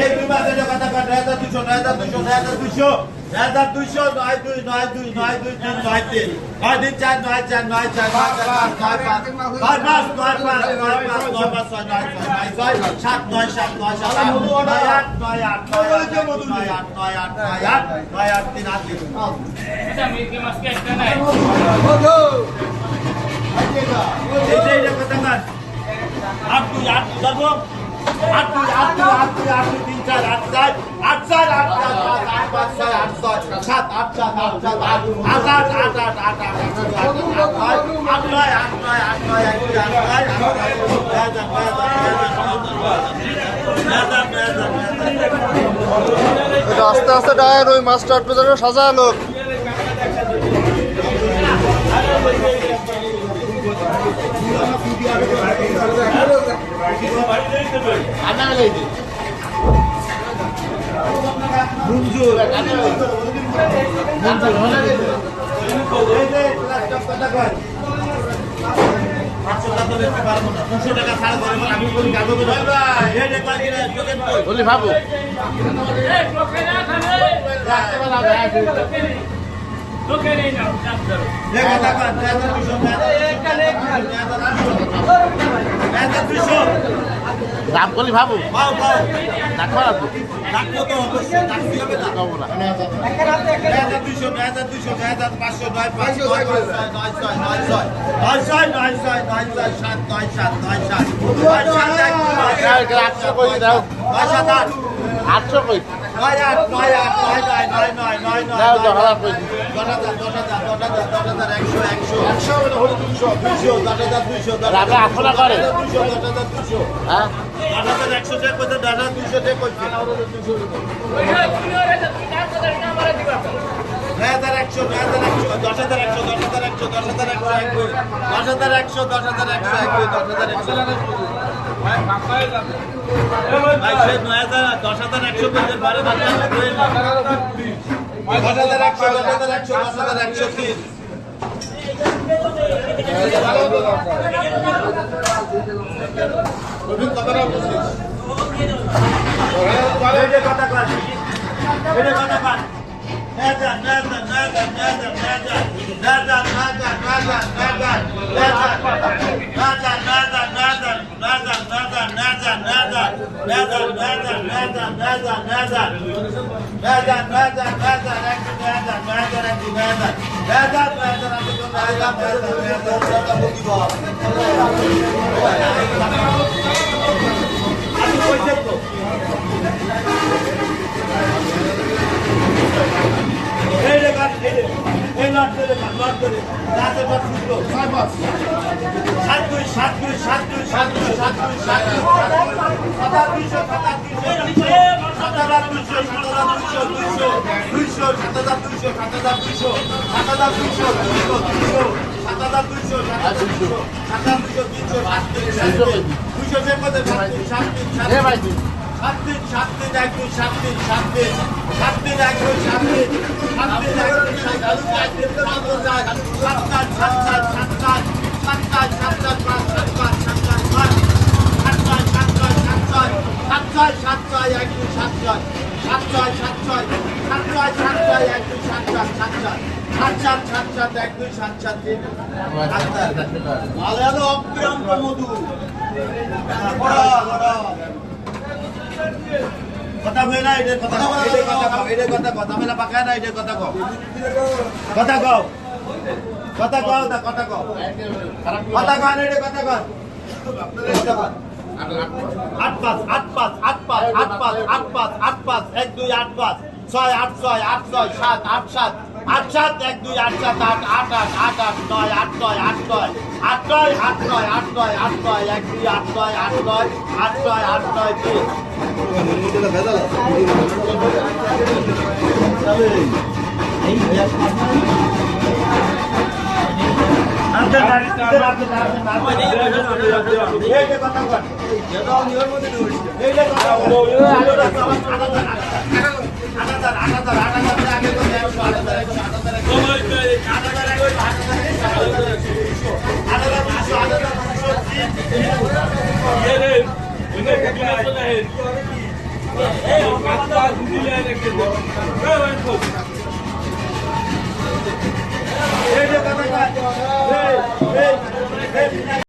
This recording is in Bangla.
এই দুই মাসে কথা কর 9200 9200 9200 9200 92 92 92 93 93 94 94 94 আস্তে আস্তে ডায়ের ওই মাছটা একটু যেন সাজালো। মঞ্জুর এই যে লাস্ট কথা কয় 500 টাকা দিতে পারবো না 200 টাকা ছাড় করে আমি বলি কাগজ ভাই ভাই এই যে কয় কিনা টোকেন কই বলি ভাবো এই কথা কয় 200 দাম বলি ভাবো পাও পাও রাখবা রাখবো ডাকবো তো অবশ্যই ডাকতে হবে না রাখবো না 200 500 আটশো কই দাও 800 কই দাও 10,000 কই রাখা 800 টাকা করে হ্যাঁ 100 টাকা কত 200 টাকা কত কথা কই না এটা কথা এটা কথা কথা মেলা পাকায় না এটা কথা কও কথা কও কথা কও না কথা কও কথা কও না এটা কথা কও কথা কও 8 5 8 5 8 5 8 5 8 5 8 5 1 2 8 5 6 8 6 8 6 7 8 7 8 7 1 2 8 7 8 8 8 8 9 8 9 8 9 8 9 8 9 8 9 8 9 1 2 8 9 8 9 8 9 8 9 3 Hey,